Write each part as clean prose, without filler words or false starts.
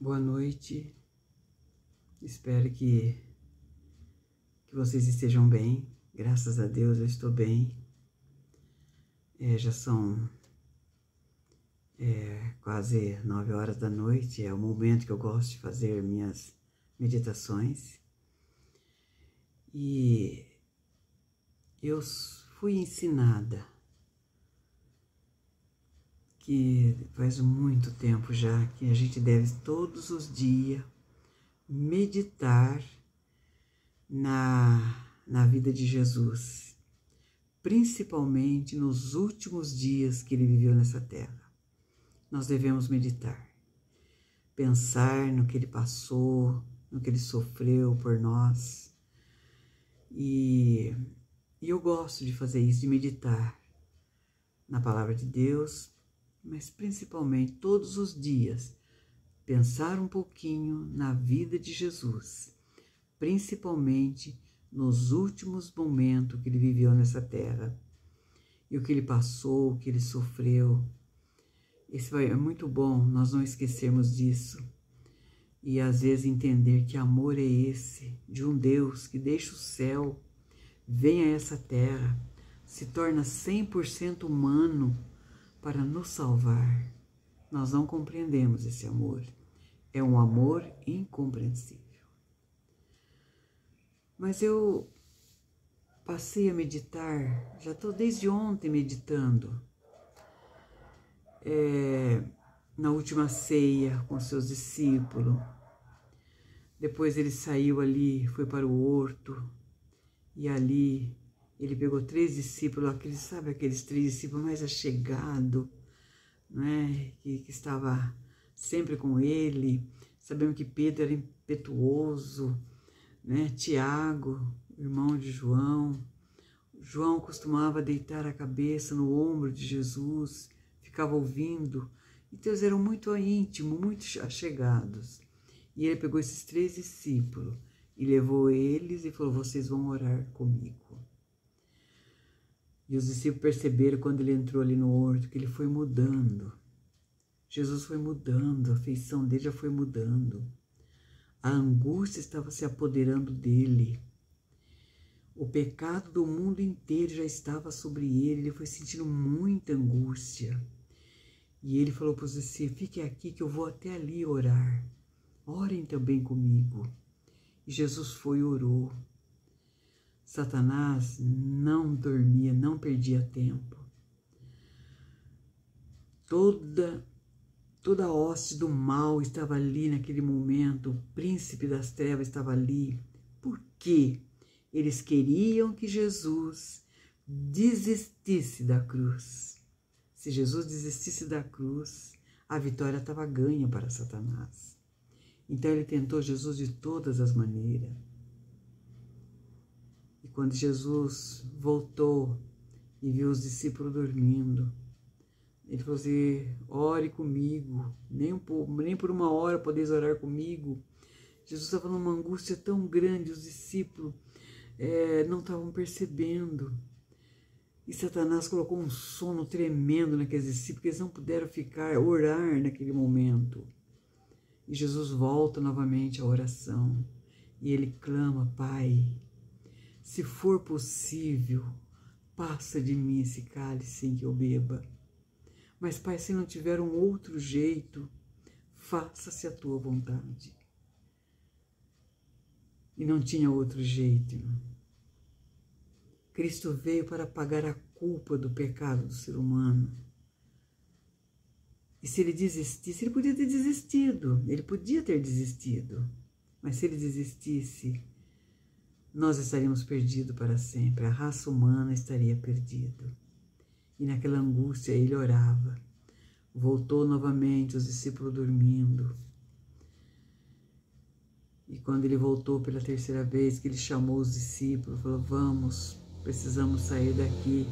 Boa noite, espero que vocês estejam bem, graças a Deus eu estou bem. Já são quase 9 horas da noite, é o momento que eu gosto de fazer minhas meditações. E eu fui ensinada que faz muito tempo já que a gente deve todos os dias meditar na vida de Jesus, principalmente nos últimos dias que ele viveu nessa terra. Nós devemos meditar, pensar no que ele passou, no que ele sofreu por nós. E eu gosto de fazer isso, de meditar na palavra de Deus, mas principalmente todos os dias, pensar um pouquinho na vida de Jesus, principalmente nos últimos momentos que ele viveu nessa terra, e o que ele passou, o que ele sofreu. É muito bom nós não esquecermos disso, e às vezes entender que amor é esse, de um Deus que deixa o céu, vem a essa terra, se torna 100% humano, para nos salvar. Nós não compreendemos esse amor. É um amor incompreensível. Mas eu passei a meditar, já estou desde ontem meditando, na última ceia com seus discípulos. Depois ele saiu ali, foi para o horto, e ali ele pegou 3 discípulos, aqueles 3 discípulos mais achegados, né, que estava sempre com ele. Sabemos que Pedro era impetuoso, né, Tiago, irmão de João. João costumava deitar a cabeça no ombro de Jesus, ficava ouvindo. Então eles eram muito íntimos, muito achegados. E ele pegou esses 3 discípulos e levou eles e falou: vocês vão orar comigo. E os discípulos perceberam quando ele entrou ali no horto que ele foi mudando. Jesus foi mudando, a feição dele já foi mudando. A angústia estava se apoderando dele. O pecado do mundo inteiro já estava sobre ele. Ele foi sentindo muita angústia. E ele falou para os discípulos: fiquem aqui que eu vou até ali orar. Orem também comigo. E Jesus foi e orou. Satanás não dormia, não perdia tempo. Toda a hoste do mal estava ali naquele momento, o príncipe das trevas estava ali. Por quê? Eles queriam que Jesus desistisse da cruz. Se Jesus desistisse da cruz, a vitória estava ganha para Satanás. Então ele tentou Jesus de todas as maneiras. E quando Jesus voltou e viu os discípulos dormindo, ele falou assim: ore comigo, nem por uma hora podeis orar comigo. Jesus estava numa angústia tão grande, os discípulos não estavam percebendo. E Satanás colocou um sono tremendo naqueles discípulos, porque eles não puderam orar naquele momento. E Jesus volta novamente à oração, e ele clama: Pai, se for possível, passa de mim esse cálice sem que eu beba. Mas, Pai, se não tiver um outro jeito, faça-se a tua vontade. E não tinha outro jeito, irmão. Cristo veio para pagar a culpa do pecado do ser humano. E se ele desistisse, ele podia ter desistido. Ele podia ter desistido. Mas se ele desistisse, nós estaríamos perdidos para sempre. A raça humana estaria perdida. E naquela angústia ele orava. Voltou novamente, os discípulos dormindo. E quando ele voltou pela 3ª vez, que ele chamou os discípulos, falou: vamos, precisamos sair daqui,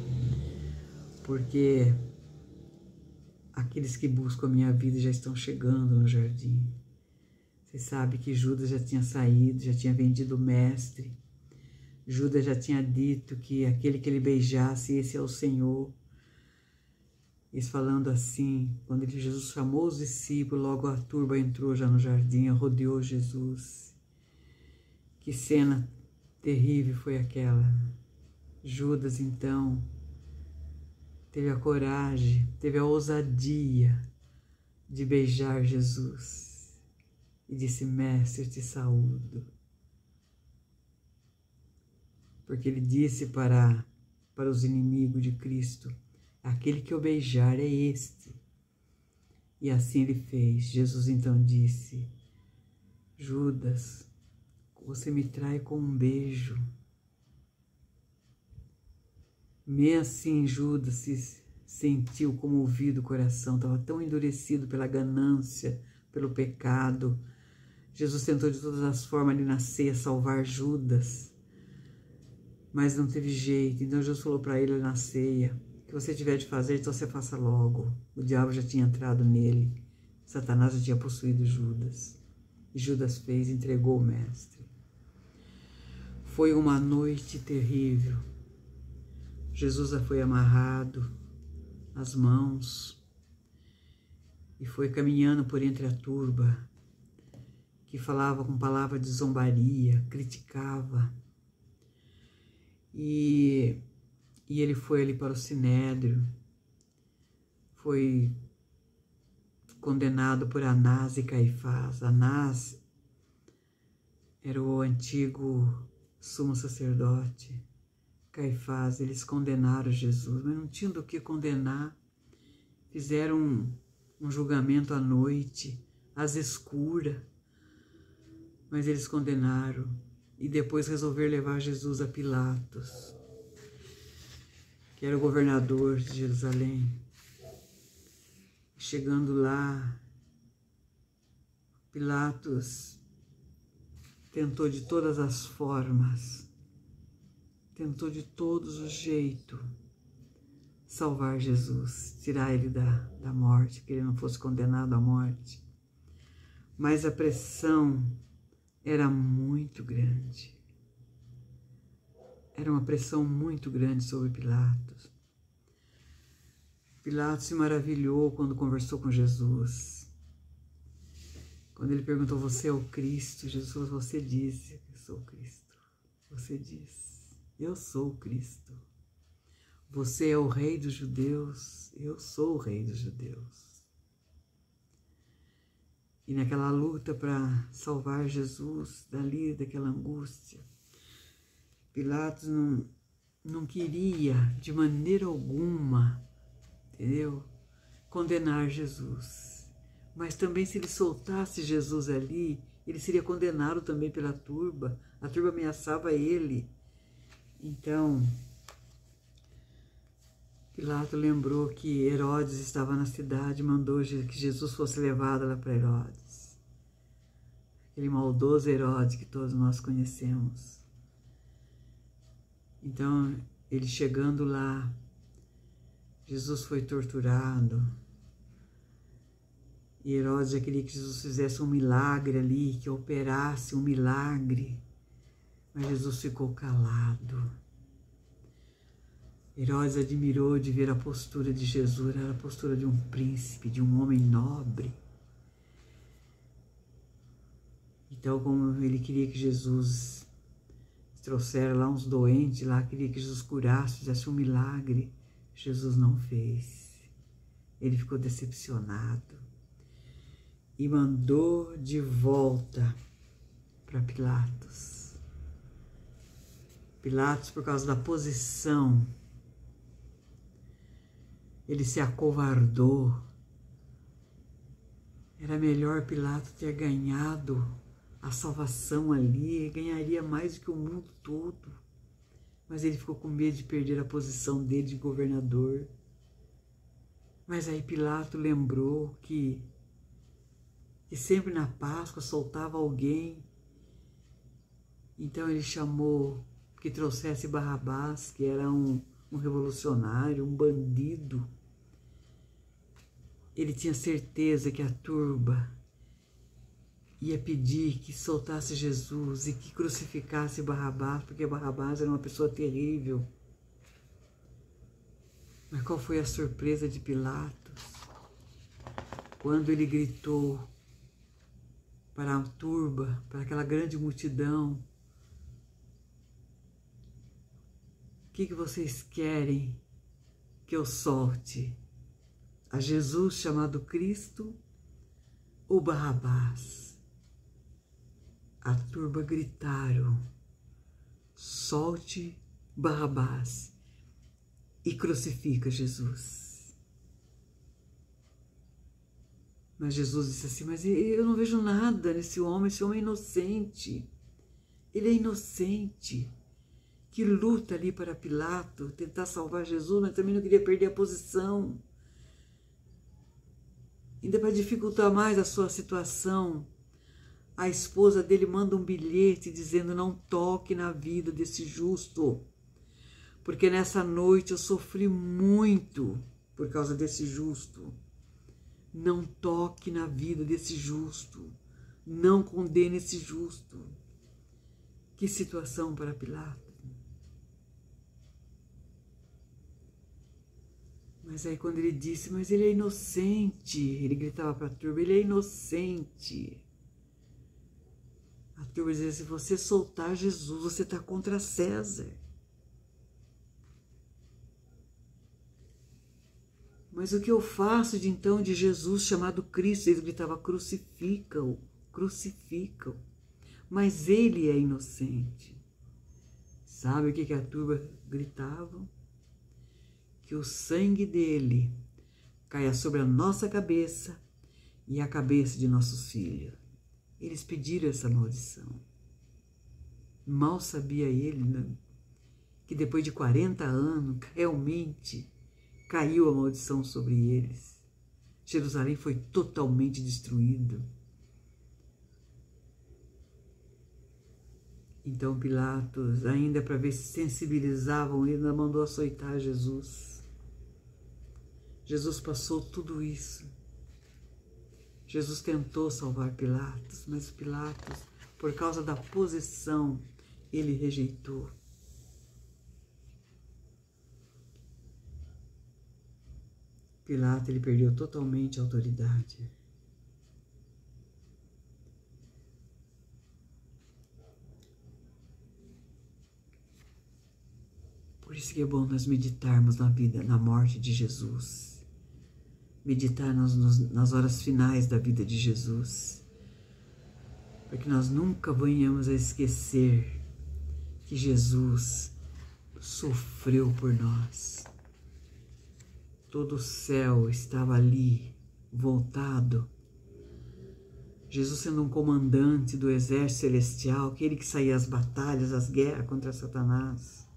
porque aqueles que buscam a minha vida já estão chegando no jardim. Você sabe que Judas já tinha saído, já tinha vendido o mestre. Judas já tinha dito que aquele que ele beijasse, esse é o Senhor. Eles falando assim, quando Jesus chamou os discípulos, logo a turba entrou já no jardim, rodeou Jesus. Que cena terrível foi aquela. Judas, então, teve a coragem, teve a ousadia de beijar Jesus e disse: Mestre, te saúdo. Porque ele disse para os inimigos de Cristo: aquele que eu beijar é este. E assim ele fez. Jesus então disse: Judas, você me trai com um beijo. Meio assim Judas se sentiu comovido o coração, estava tão endurecido pela ganância, pelo pecado. Jesus tentou de todas as formas ali na ceia salvar Judas, mas não teve jeito. Então Jesus falou para ele na ceia: o que você tiver de fazer, então você faça logo. O diabo já tinha entrado nele, Satanás já tinha possuído Judas. E Judas fez, entregou o mestre. Foi uma noite terrível. Jesus foi amarrado as mãos e foi caminhando por entre a turba, que falava com palavra de zombaria, criticava. E ele foi ali para o Sinédrio, foi condenado por Anás e Caifás. Anás era o antigo sumo sacerdote. Caifás, eles condenaram Jesus, mas não tinham do que condenar. Fizeram um julgamento à noite, às escuras, mas eles condenaram e depois resolveram levar Jesus a Pilatos, que era o governador de Jerusalém. Chegando lá, Pilatos tentou de todas as formas, tentou de todos os jeitos salvar Jesus, tirar ele da morte, que ele não fosse condenado à morte. Mas a pressão era muito grande. Era uma pressão muito grande sobre Pilatos. Pilatos se maravilhou quando conversou com Jesus. Quando ele perguntou: você é o Cristo? Jesus: você disse que eu sou o Cristo. Você disse: eu sou o Cristo. Você é o Rei dos Judeus? Eu sou o Rei dos Judeus. E naquela luta para salvar Jesus dali, daquela angústia, Pilatos não queria de maneira alguma, entendeu? Condenar Jesus. Mas também, se ele soltasse Jesus ali, ele seria condenado também pela turba. A turba ameaçava ele. Então, Pilatos lembrou que Herodes estava na cidade e mandou que Jesus fosse levado lá para Herodes. Aquele maldoso Herodes que todos nós conhecemos. Então, ele chegando lá, Jesus foi torturado. E Herodes já queria que Jesus fizesse um milagre ali, que operasse um milagre. Mas Jesus ficou calado. Herodes admirou de ver a postura de Jesus, era a postura de um príncipe, de um homem nobre. Então, como ele queria que Jesus trouxera lá uns doentes, lá queria que Jesus curasse, fizesse um milagre, Jesus não fez. Ele ficou decepcionado e mandou de volta para Pilatos. Pilatos, por causa da posição, ele se acovardou. Era melhor Pilatos ter ganhado a salvação ali, ganharia mais do que o mundo todo. Mas ele ficou com medo de perder a posição dele de governador. Mas aí Pilatos lembrou que sempre na Páscoa soltava alguém. Então ele chamou que trouxesse Barrabás, que era um revolucionário, um bandido. Ele tinha certeza que a turba ia pedir que soltasse Jesus e que crucificasse Barrabás, porque Barrabás era uma pessoa terrível. Mas qual foi a surpresa de Pilatos quando ele gritou para a turba, para aquela grande multidão: o que vocês querem que eu solte? A Jesus chamado Cristo ou Barrabás? A turba gritaram: solte Barrabás e crucifica Jesus. Mas Jesus disse assim: mas eu não vejo nada nesse homem é inocente. Ele é inocente, que luta ali para Pilato, tentar salvar Jesus, mas também não queria perder a posição. Ainda para dificultar mais a sua situação, a esposa dele manda um bilhete dizendo: não toque na vida desse justo, porque nessa noite eu sofri muito por causa desse justo. Não toque na vida desse justo, não condene esse justo. Que situação para Pilatos. Mas aí quando ele disse: mas ele é inocente, ele gritava para a turba: ele é inocente. A turba dizia: se você soltar Jesus, você está contra César. Mas o que eu faço de então de Jesus chamado Cristo? Eles gritavam: crucifica-o, crucifica-o. Mas ele é inocente. Sabe o que a turba gritava? Que o sangue dele caia sobre a nossa cabeça e a cabeça de nossos filhos. Eles pediram essa maldição. Mal sabia ele, né, que depois de 40 anos, realmente caiu a maldição sobre eles. Jerusalém foi totalmente destruída. Então Pilatos, ainda para ver se sensibilizavam, ele mandou açoitar Jesus. Jesus passou tudo isso. Jesus tentou salvar Pilatos, mas Pilatos, por causa da posição, ele rejeitou. Pilatos, ele perdeu totalmente a autoridade. Por isso que é bom nós meditarmos na vida, na morte de Jesus. Meditar nas horas finais da vida de Jesus. Para que nós nunca venhamos a esquecer que Jesus sofreu por nós. Todo o céu estava ali, voltado. Jesus sendo um comandante do exército celestial, aquele que saía às batalhas, às guerras contra Satanás.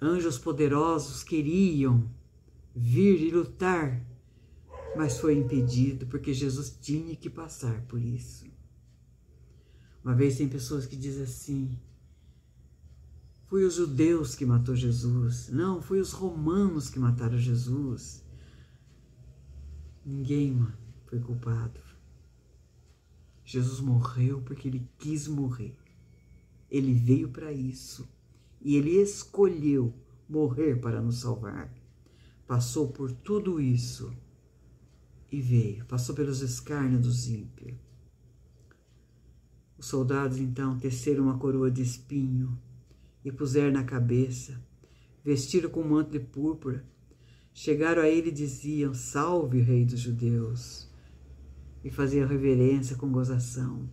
Anjos poderosos queriam vir e lutar, mas foi impedido, porque Jesus tinha que passar por isso. Uma vez tem pessoas que dizem assim: foi os judeus que matou Jesus. Não, foi os romanos que mataram Jesus. Ninguém foi culpado. Jesus morreu porque ele quis morrer. Ele veio para isso. E ele escolheu morrer para nos salvar. Passou por tudo isso e veio. Passou pelos escárnios dos ímpios. Os soldados então teceram uma coroa de espinho e puseram na cabeça, vestiram com um manto de púrpura, chegaram a ele e diziam: salve, rei dos judeus, e faziam reverência com gozação.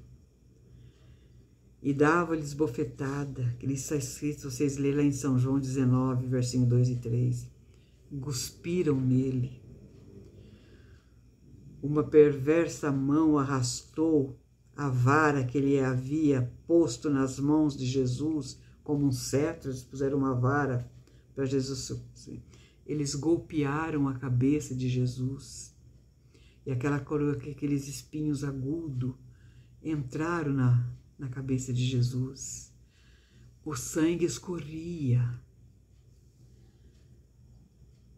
E dava-lhes bofetada, que lhes está escrito, vocês lêem lá em São João 19, versinho 2 e 3. Cuspiram nele. Uma perversa mão arrastou a vara que ele havia posto nas mãos de Jesus, como um cetro. Eles puseram uma vara para Jesus. Eles golpearam a cabeça de Jesus. E aquela coroa, aqueles espinhos agudos, entraram na cabeça de Jesus. O sangue escorria.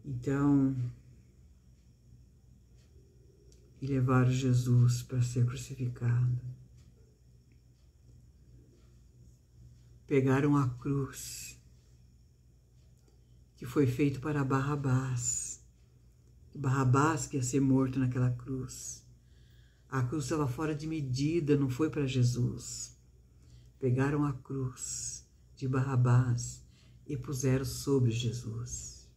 Então, e levaram Jesus para ser crucificado. Pegaram a cruz que foi feito para Barrabás. Barrabás que ia ser morto naquela cruz. A cruz estava fora de medida, não foi para Jesus. Pegaram a cruz de Barrabás e puseram sobre Jesus.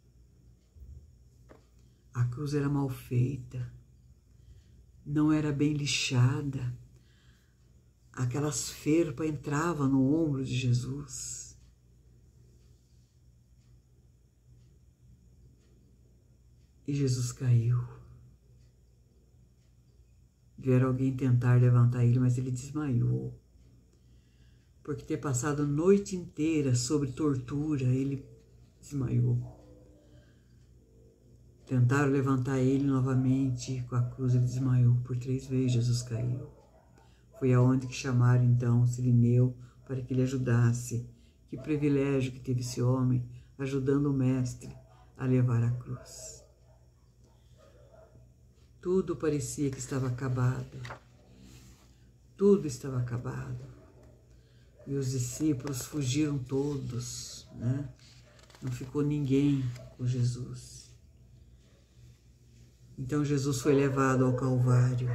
A cruz era mal feita, não era bem lixada. Aquelas ferpas entravam no ombro de Jesus. E Jesus caiu. Vieram alguém tentar levantar ele, mas ele desmaiou. Porque ter passado a noite inteira sobre tortura, ele desmaiou. Tentaram levantar ele novamente com a cruz, ele desmaiou. Por 3 vezes Jesus caiu. Foi aonde que chamaram então Cirineu para que ele ajudasse. Que privilégio que teve esse homem, ajudando o mestre a levar a cruz. Tudo parecia que estava acabado. Tudo estava acabado. E os discípulos fugiram todos, né? Não ficou ninguém com Jesus. Então Jesus foi levado ao Calvário,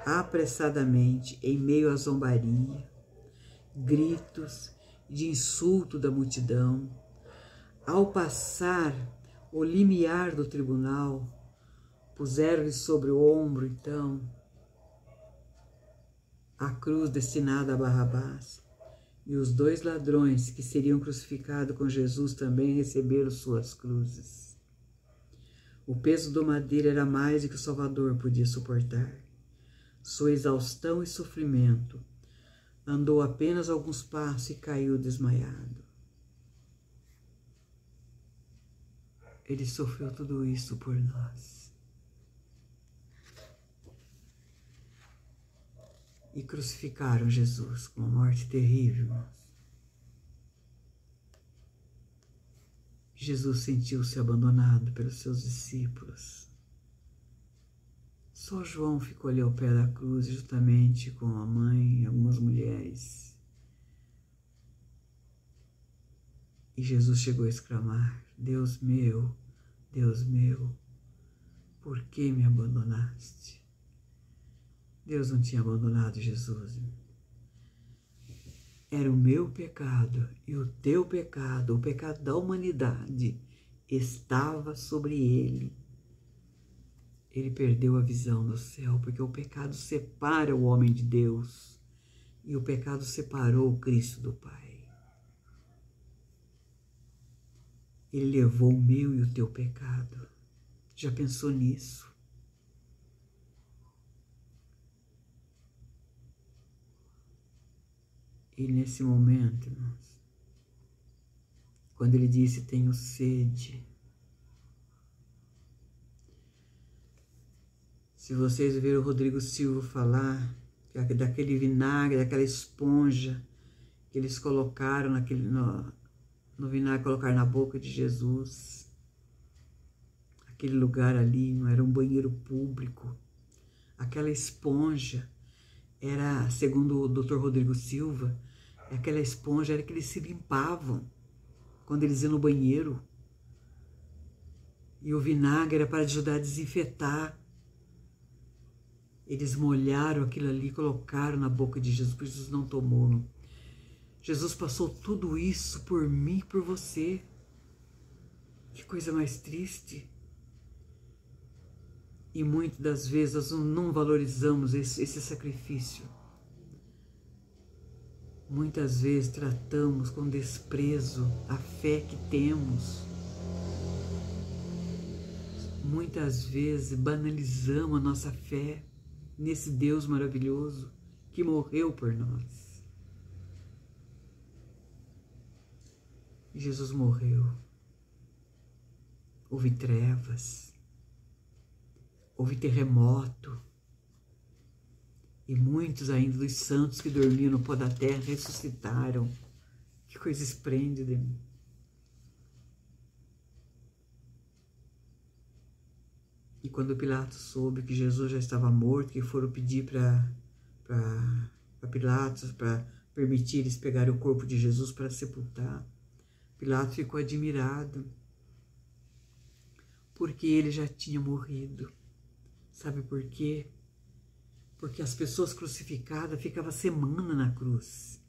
apressadamente, em meio à zombaria, gritos de insulto da multidão. Ao passar o limiar do tribunal, puseram-lhe sobre o ombro, então, a cruz destinada a Barrabás. E os 2 ladrões que seriam crucificados com Jesus também receberam suas cruzes. O peso do madeiro era mais do que o Salvador podia suportar. Sua exaustão e sofrimento. Andou apenas alguns passos e caiu desmaiado. Ele sofreu tudo isso por nós. E crucificaram Jesus com uma morte terrível, irmãos. Jesus sentiu-se abandonado pelos seus discípulos. Só João ficou ali ao pé da cruz, juntamente com a mãe e algumas mulheres. E Jesus chegou a exclamar: Deus meu, por que me abandonaste? Deus não tinha abandonado Jesus. Era o meu pecado e o teu pecado, o pecado da humanidade, estava sobre ele. Ele perdeu a visão do céu, porque o pecado separa o homem de Deus. E o pecado separou o Cristo do Pai. Ele levou o meu e o teu pecado. Já pensou nisso? E nesse momento, irmãos, quando ele disse, tenho sede. Se vocês viram o Rodrigo Silva falar daquele vinagre, daquela esponja que eles colocaram no vinagre, colocaram na boca de Jesus. Aquele lugar ali não era um banheiro público. Aquela esponja era, segundo o Dr. Rodrigo Silva, aquela esponja era que eles se limpavam quando eles iam no banheiro. E o vinagre era para ajudar a desinfetar. Eles molharam aquilo ali e colocaram na boca de Jesus, porque Jesus não tomou. Jesus passou tudo isso por mim e por você. Que coisa mais triste. E muitas das vezes nós não valorizamos esse sacrifício. Muitas vezes tratamos com desprezo a fé que temos. Muitas vezes banalizamos a nossa fé nesse Deus maravilhoso que morreu por nós. Jesus morreu. Houve trevas, houve terremoto, e muitos ainda dos santos que dormiam no pó da terra ressuscitaram. Que coisa esplêndida. E quando Pilatos soube que Jesus já estava morto, que foram pedir para Pilatos para permitir eles pegarem o corpo de Jesus para sepultar, Pilatos ficou admirado. porque ele já tinha morrido. Sabe por quê? Porque as pessoas crucificadas ficavam semana na cruz.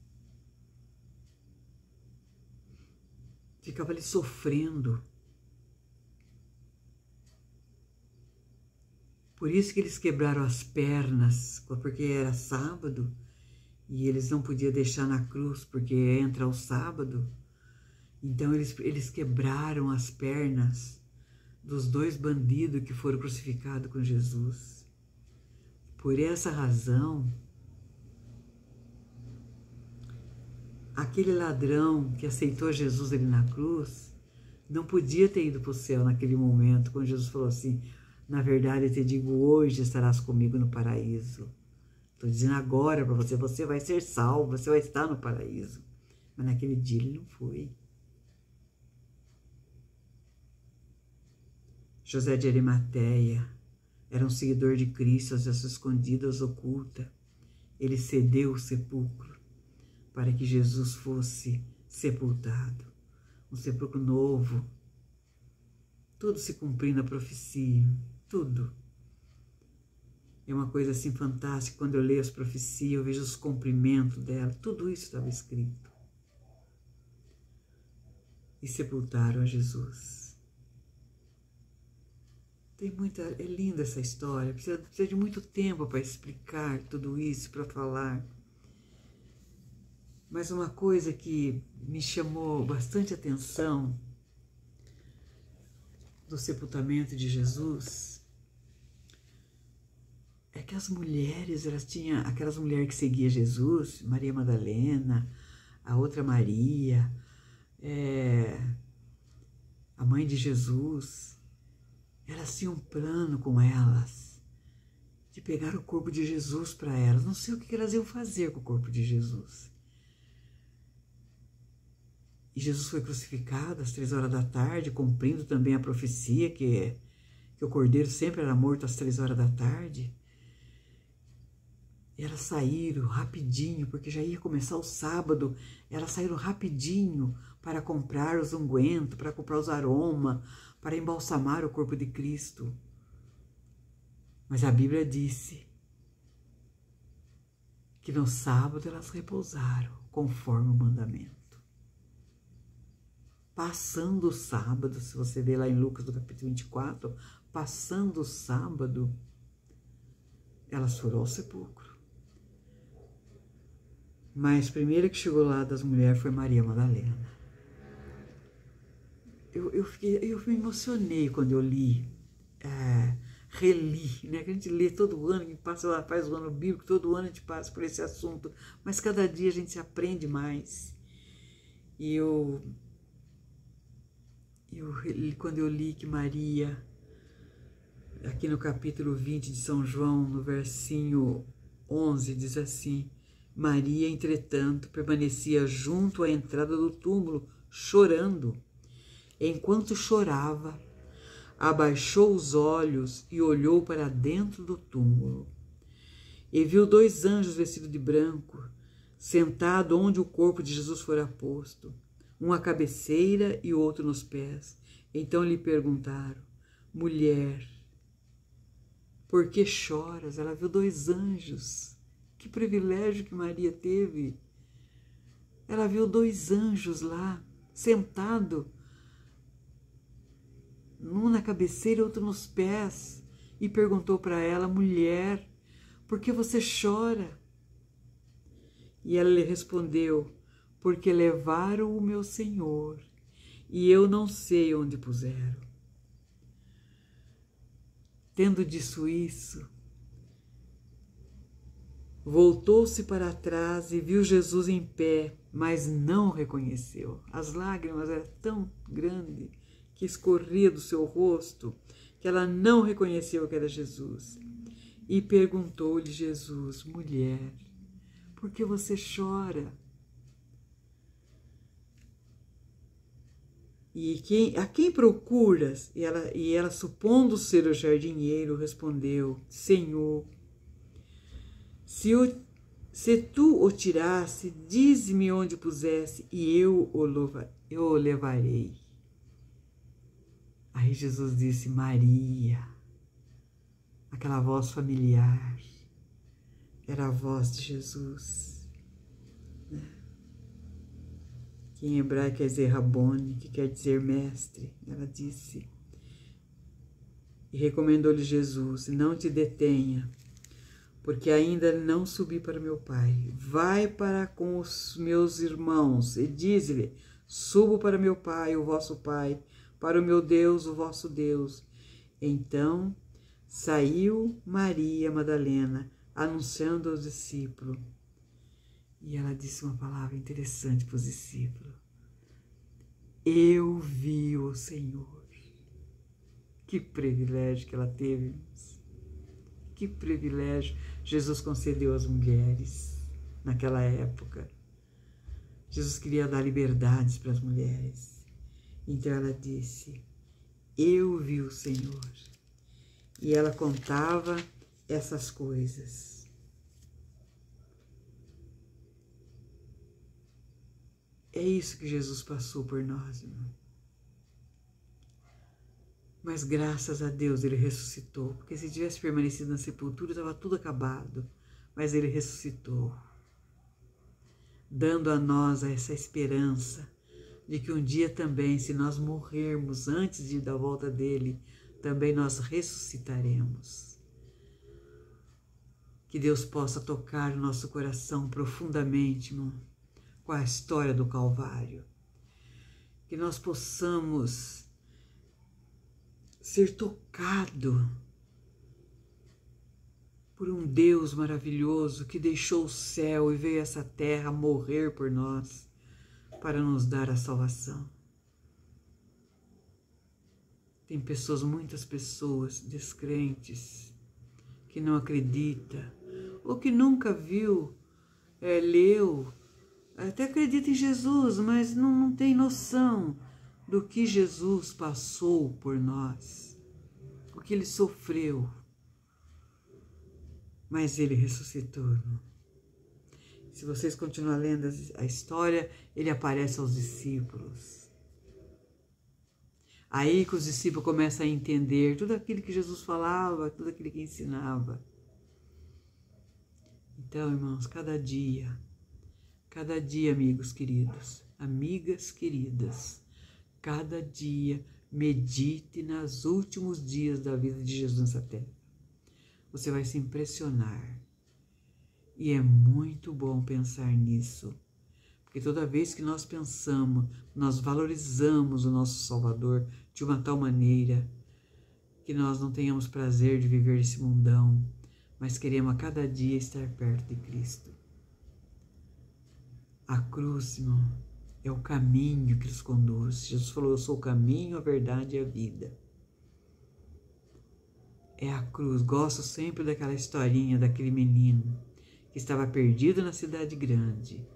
Ficava ali sofrendo. Por isso que eles quebraram as pernas, porque era sábado e eles não podiam deixar na cruz, porque entra o sábado. Então eles quebraram as pernas dos 2 bandidos que foram crucificados com Jesus. Por essa razão, aquele ladrão que aceitou Jesus ali na cruz não podia ter ido para o céu naquele momento, quando Jesus falou assim: na verdade, eu te digo, hoje estarás comigo no paraíso. Estou dizendo agora para você, você vai ser salvo, você vai estar no paraíso. Mas naquele dia ele não foi. José de Arimateia era um seguidor de Cristo, às vezes escondido, às oculta. Ele cedeu o sepulcro para que Jesus fosse sepultado. Um sepulcro novo. Tudo se cumprindo a profecia. Tudo. É uma coisa assim fantástica. Quando eu leio as profecias, eu vejo os cumprimentos dela. Tudo isso estava escrito. E sepultaram a Jesus. É linda essa história. Precisa de muito tempo para explicar tudo isso, para falar. Mas uma coisa que me chamou bastante atenção do sepultamento de Jesus é que as mulheres, elas tinham aquelas mulheres que seguiam Jesus, Maria Madalena, a outra Maria, a mãe de Jesus, elas tinham um plano com elas de pegar o corpo de Jesus para elas. Não sei o que elas iam fazer com o corpo de Jesus. E Jesus foi crucificado às 3 horas da tarde, cumprindo também a profecia que o cordeiro sempre era morto às 3 horas da tarde. E elas saíram rapidinho, porque já ia começar o sábado. Elas saíram rapidinho para comprar os ungüentos, para comprar os aromas, para embalsamar o corpo de Cristo. Mas a Bíblia disse que no sábado elas repousaram, conforme o mandamento. Passando o sábado, se você vê lá em Lucas, do capítulo 24, passando o sábado, elas foram ao sepulcro. Mas a primeira que chegou lá das mulheres foi Maria Madalena. Eu me emocionei quando eu li, reli, né? Que a gente lê todo ano, que passa, faz o ano bíblico, todo ano a gente passa por esse assunto, mas cada dia a gente se aprende mais. E quando eu li que Maria, aqui no capítulo 20 de São João, no versinho 11, diz assim: Maria, entretanto, permanecia junto à entrada do túmulo, chorando. Enquanto chorava, abaixou os olhos e olhou para dentro do túmulo. E viu 2 anjos vestidos de branco, sentados onde o corpo de Jesus fora posto, um à cabeceira e outro nos pés. Então lhe perguntaram: mulher, por que choras? Ela viu 2 anjos. Que privilégio que Maria teve. Ela viu 2 anjos lá, sentado, um na cabeceira e outro nos pés, e perguntou para ela: mulher, por que você chora? E ela lhe respondeu: porque levaram o meu Senhor, e eu não sei onde puseram. Tendo dito isso, voltou-se para trás e viu Jesus em pé, mas não o reconheceu. As lágrimas eram tão grandes que escorria do seu rosto, que ela não reconheceu que era Jesus. E perguntou-lhe Jesus: mulher, por que você chora? E a quem procuras? E ela, supondo ser o jardinheiro, respondeu: Senhor, se tu o tirasse, dize-me onde pusesse, e eu o levarei. Aí Jesus disse: Maria. Aquela voz familiar era a voz de Jesus, né? Que em hebraico quer dizer Rabone, que quer dizer mestre. Ela disse, e recomendou-lhe Jesus: não te detenha, porque ainda não subi para meu Pai. Vai para com os meus irmãos e dize-lhe: subo para meu Pai, o vosso Pai, para o meu Deus, o vosso Deus. Então saiu Maria Madalena, anunciando aos discípulos. E ela disse uma palavra interessante para os discípulos: eu vi o Senhor. Que privilégio que ela teve, irmãos. Que privilégio Jesus concedeu às mulheres naquela época. Jesus queria dar liberdades para as mulheres. Então ela disse: eu vi o Senhor. E ela contava essas coisas. É isso que Jesus passou por nós, irmão. Mas graças a Deus ele ressuscitou, porque se tivesse permanecido na sepultura estava tudo acabado, mas ele ressuscitou, dando a nós essa esperança de que um dia também, se nós morrermos antes de ir da volta dele, também nós ressuscitaremos. Que Deus possa tocar o nosso coração profundamente, irmão, com a história do Calvário. Que nós possamos ser tocado por um Deus maravilhoso que deixou o céu e veio a essa terra morrer por nós para nos dar a salvação. Tem pessoas, muitas pessoas descrentes, que não acreditam, ou que nunca viu, leu, até acredita em Jesus, mas não tem noção do que Jesus passou por nós, o que ele sofreu, mas ele ressuscitou. Se vocês continuarem lendo a história, ele aparece aos discípulos. Aí que os discípulos começam a entender tudo aquilo que Jesus falava, tudo aquilo que ensinava. Então, irmãos, cada dia, amigos queridos, amigas queridas, cada dia medite nos últimos dias da vida de Jesus nessa terra. Você vai se impressionar. E é muito bom pensar nisso. Porque toda vez que nós pensamos, nós valorizamos o nosso Salvador de uma tal maneira que nós não tenhamos prazer de viver esse mundão, mas queremos a cada dia estar perto de Cristo. A cruz, irmão, é o caminho que nos conduz. Jesus falou: eu sou o caminho, a verdade e a vida. É a cruz. Gosto sempre daquela historinha daquele menino que estava perdido na cidade grande.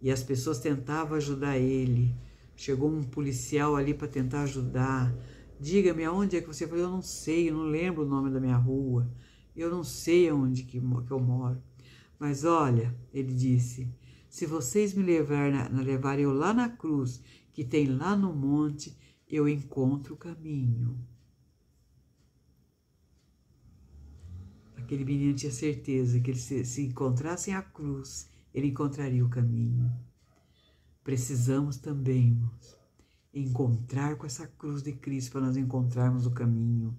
E as pessoas tentavam ajudar ele. Chegou um policial ali para tentar ajudar. Diga-me, aonde é que você... Eu falei: eu não sei, eu não lembro o nome da minha rua. Eu não sei aonde que eu moro. Mas olha, ele disse, se vocês me levarem eu lá na cruz, que tem lá no monte, eu encontro o caminho. Aquele menino tinha certeza que ele, se encontrassem a cruz, ele encontraria o caminho. Precisamos também, irmãos, encontrar com essa cruz de Cristo para nós encontrarmos o caminho.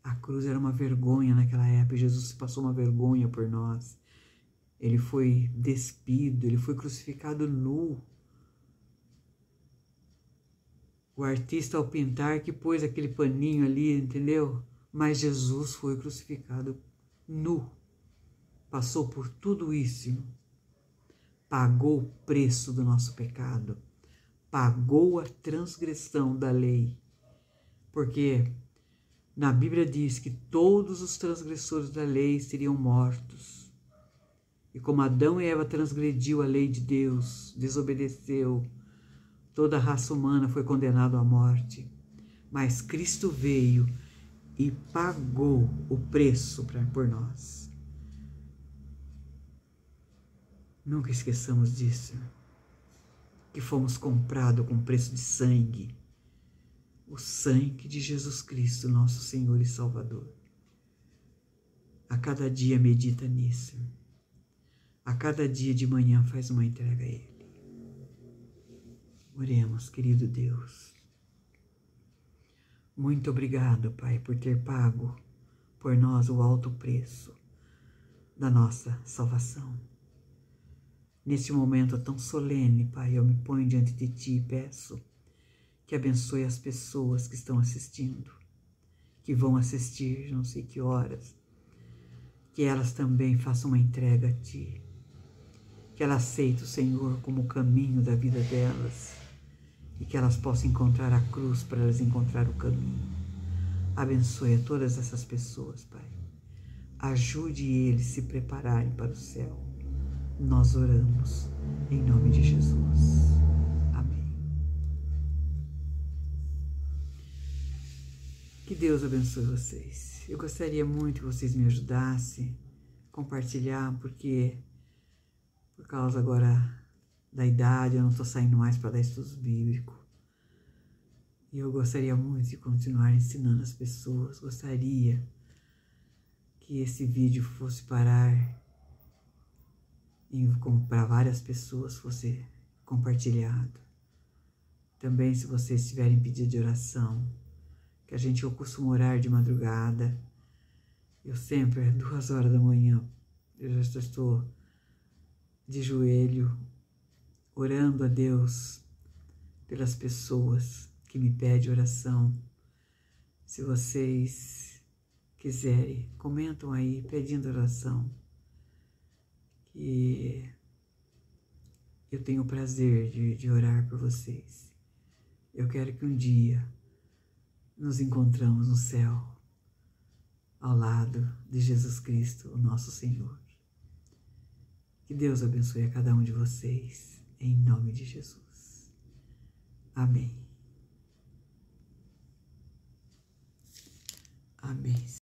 A cruz era uma vergonha naquela época. Jesus passou uma vergonha por nós. Ele foi despido, ele foi crucificado nu. O artista, ao pintar, que pôs aquele paninho ali, entendeu? Mas Jesus foi crucificado nu. Passou por tudo isso. Pagou o preço do nosso pecado. Pagou a transgressão da lei. Porque na Bíblia diz que todos os transgressores da lei seriam mortos. E como Adão e Eva transgrediu a lei de Deus, desobedeceu, toda a raça humana foi condenada à morte. Mas Cristo veio e pagou o preço por nós. Nunca esqueçamos disso, que fomos comprados com preço de sangue. o sangue de Jesus Cristo, nosso Senhor e Salvador. A cada dia medita nisso. A cada dia de manhã faz uma entrega a Ele. Oremos, querido Deus. Muito obrigado, Pai, por ter pago por nós o alto preço da nossa salvação. Neste momento tão solene, Pai, eu me ponho diante de Ti e peço que abençoe as pessoas que estão assistindo, que vão assistir, não sei que horas, que elas também façam uma entrega a Ti, que elas aceitem o Senhor como o caminho da vida delas e que elas possam encontrar a cruz para elas encontrar o caminho. Abençoe a todas essas pessoas, Pai. Ajude eles a se prepararem para o céu. Nós oramos em nome de Jesus. Amém. Que Deus abençoe vocês. Eu gostaria muito que vocês me ajudassem a compartilhar, porque por causa agora da idade eu não estou saindo mais para dar estudos bíblicos. E eu gostaria muito de continuar ensinando as pessoas. Gostaria que esse vídeo fosse parar para várias pessoas, fosse compartilhado. Também, se vocês tiverem pedido de oração, que eu costumo orar de madrugada. Eu sempre, 2 horas da manhã, eu já estou de joelho, orando a Deus pelas pessoas que me pedem oração. Se vocês quiserem, comentam aí pedindo oração, que eu tenho o prazer de orar por vocês. Eu quero que um dia nos encontramos no céu, ao lado de Jesus Cristo, o nosso Senhor. Que Deus abençoe a cada um de vocês, em nome de Jesus. Amém. Amém.